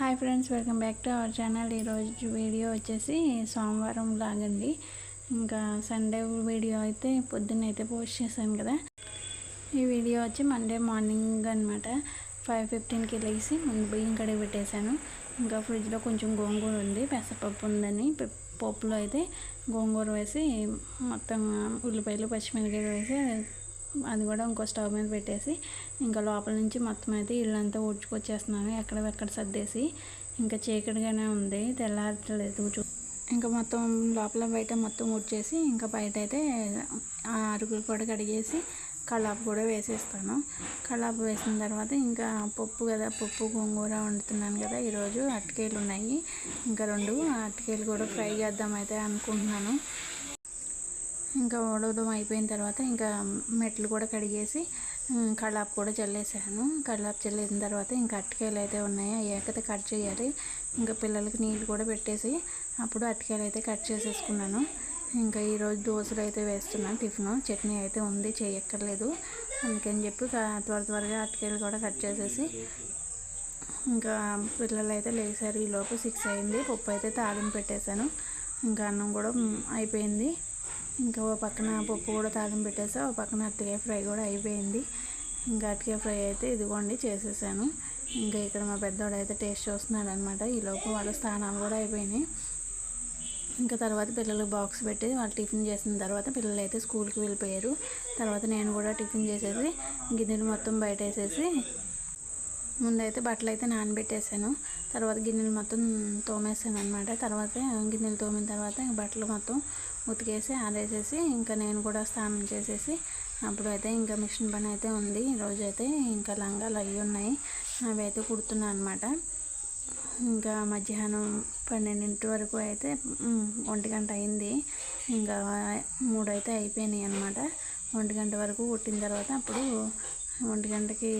Hi friends, welcome back to our channel. ఈరోజు video వచ్చేసి సోమవారం లాగండి. ఇంకా సండే వీడియో అయితే పొద్దున్న అయితే పోస్ట్ చేశాను కదా. ఈ వీడియో వచ్చి మండే మార్నింగ్ అనమాట. 5:15కి లేచి ముందు బియ్యం కడిగి పెట్టేశాను. ఇంకా ఫ్రిడ్జ్లో కొంచెం గోంగూర ఉంది, పెసరపప్పు ఉందని పప్పులో అయితే గోంగూర వేసి మొత్తం ఉల్లిపాయలు పచ్చిమిరపకాయలు వేసి అది కూడా ఇంకో స్టవ్ మీద పెట్టేసి ఇంకా లోపల నుంచి మొత్తం అయితే ఇల్లంతా ఊడ్చుకొచ్చేస్తున్నాను. ఎక్కడ సర్దేసి ఇంకా చీకటిగానే ఉంది, తెల్లారట్లేదు. ఇంకా మొత్తం లోపల బయట మొత్తం ఊడ్చేసి ఇంకా బయట అయితే అరుగులు కూడా కడిగేసి కల్లాపు కూడా వేసేస్తాను. కల్లాపు వేసిన తర్వాత ఇంకా పప్పు గోంగూర వండుతున్నాను కదా. ఈరోజు అరటికాయలు ఉన్నాయి, ఇంకా 2 అరటికాయలు కూడా ఫ్రై చేద్దామైతే అనుకుంటున్నాను. ఇంకా ఉడకడం అయిపోయిన తర్వాత ఇంకా మెట్లు కూడా కడిగేసి కల్లాపు కూడా చల్లేసాను. కల్లాపు చల్లిన తర్వాత ఇంకా అరటికాయలు అయితే ఉన్నాయి, అయ్యాకైతే కట్ చేయాలి. ఇంకా పిల్లలకి నీళ్ళు కూడా పెట్టేసి అప్పుడు అరటికాయలు అయితే కట్ చేసేసుకున్నాను. ఇంకా ఈరోజు దోశలు అయితే వేస్తున్నాను. టిఫిన్ చట్నీ అయితే ఉంది, చేయక్కర్లేదు అందుకని చెప్పి త్వరగా అరటికాయలు కూడా కట్ చేసేసి ఇంకా పిల్లలు అయితే లేచారు. ఈలోపు 6 అయింది. పప్పు అయితే తాలింపు పెట్టేశాను. ఇంకా అన్నం కూడా అయిపోయింది. ఇంకా ఓ పక్కన పప్పు కూడా తాలింపు పెట్టేసా, ఓ పక్కన అరటికాయ ఫ్రై కూడా అయిపోయింది. ఇంకా అరటికాయ ఫ్రై అయితే ఇదిగోండి చేసేసాను. ఇంకా ఇక్కడ మా పెద్దవాడు అయితే టేస్ట్ చూస్తున్నాడు అనమాట. ఈలోపు వాళ్ళ స్నానాలు కూడా అయిపోయినాయి. ఇంకా తర్వాత పిల్లలకు బాక్స్ పెట్టి వాళ్ళు టిఫిన్ చేసిన తర్వాత పిల్లలు అయితే స్కూల్కి వెళ్ళిపోయారు. తర్వాత నేను కూడా టిఫిన్ చేసేసి గిన్నెలు మొత్తం బయట వేసేసి ముందైతే బట్టలు అయితే నానబెట్టేసాను. తర్వాత గిన్నెలు మొత్తం తోమేసాను అనమాట. తర్వాత గిన్నెలు తోమిన తర్వాత బట్టలు మొత్తం ఉతికేసి ఆరేసేసి ఇంకా నేను కూడా స్నానం చేసేసి అప్పుడు అయితే ఇంకా మిషన్ పని అయితే ఉంది. ఈరోజు అయితే ఇంకా లంగాలు అవి ఉన్నాయి, అవి అయితే కుడుతున్నాను అనమాట. ఇంకా మధ్యాహ్నం 12 వరకు అయితే 1 గంట అయింది. ఇంకా 3 అయితే అయిపోయినాయి అనమాట. 1 గంట వరకు కుట్టిన తర్వాత అప్పుడు 1 గంటకి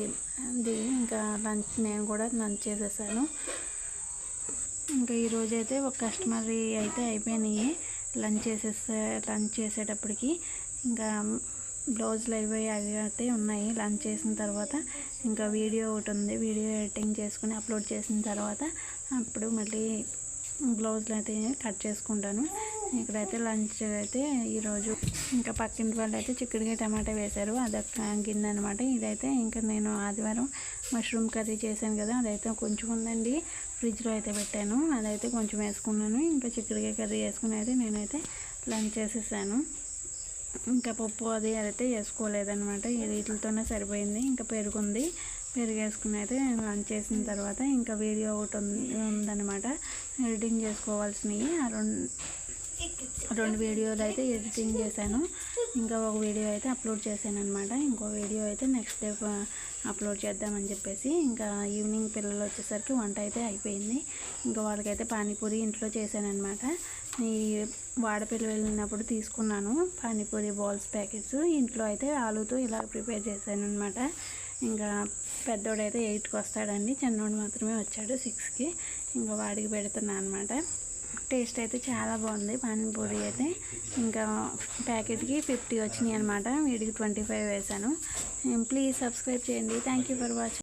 దిగి ఇంకా నేను కూడా లంచ్ చేసేసాను. ఇంకా ఈరోజు అయితే ఒక కస్టమర్ అయితే అయిపోయినాయి లంచ్ చేసేటప్పటికి. ఇంకా బ్లౌజులు అవి అయితే ఉన్నాయి. లంచ్ చేసిన తర్వాత ఇంకా వీడియో ఒకటి ఉంది, వీడియో ఎడిటింగ్ చేసుకుని అప్లోడ్ చేసిన తర్వాత అప్పుడు మళ్ళీ బ్లౌజులు అయితే కట్ చేసుకుంటాను. ఇక్కడైతే లంచ్ అయితే ఈరోజు ఇంకా పక్కింటి వాళ్ళు అయితే చిక్కుడుకాయ టమాటా వేశారు, అదొక గిన్నె అనమాట. ఇదైతే ఇంకా నేను ఆదివారం మష్రూమ్ కర్రీ చేశాను కదా, అదైతే కొంచెం ఉందండి, ఫ్రిడ్జ్లో అయితే పెట్టాను. అదైతే కొంచెం వేసుకున్నాను. ఇంకా చిక్కుడుకాయ కర్రీ వేసుకుని అయితే నేనైతే లంచ్ చేసేసాను. ఇంకా పప్పు అది అయితే వేసుకోలేదనమాట, వీటితోనే సరిపోయింది. ఇంకా పెరుగు వేసుకుని అయితే లంచ్ చేసిన తర్వాత ఇంకా వీడియో ఒకటి ఉందన్నమాట ఎడిటింగ్ చేసుకోవాల్సినవి. ఆ 2 వీడియోలు అయితే ఎడిటింగ్ చేశాను. ఇంకా ఒక వీడియో అయితే అప్లోడ్ చేశాను అనమాట. ఇంకో వీడియో అయితే నెక్స్ట్ డే అప్లోడ్ చేద్దామని చెప్పేసి ఇంకా ఈవినింగ్ పిల్లలు వచ్చేసరికి వంట అయితే అయిపోయింది. ఇంకా వాళ్ళకైతే పానీపూరి ఇంట్లో చేశాను అనమాట. ఈ వాడపల్లి వెళ్ళినప్పుడు తీసుకున్నాను పానీపూరి బాల్స్ ప్యాకెట్స్. ఇంట్లో అయితే ఆలూతో ఇలా ప్రిపేర్ చేశాను అనమాట. ఇంకా పెద్దోడైతే 8కి వస్తాడండి, చిన్నోడు మాత్రమే వచ్చాడు 6కి. ఇంకా వాడికి పెడుతున్నాను అనమాట. టేస్ట్ అయితే చాలా బాగుంది పానీపూరి అయితే. ఇంకా ప్యాకెట్కి 50 వచ్చినాయి అనమాట, వీడికి 25 వేసాను. ప్లీజ్ సబ్స్క్రైబ్ చేయండి. Thank you for watching.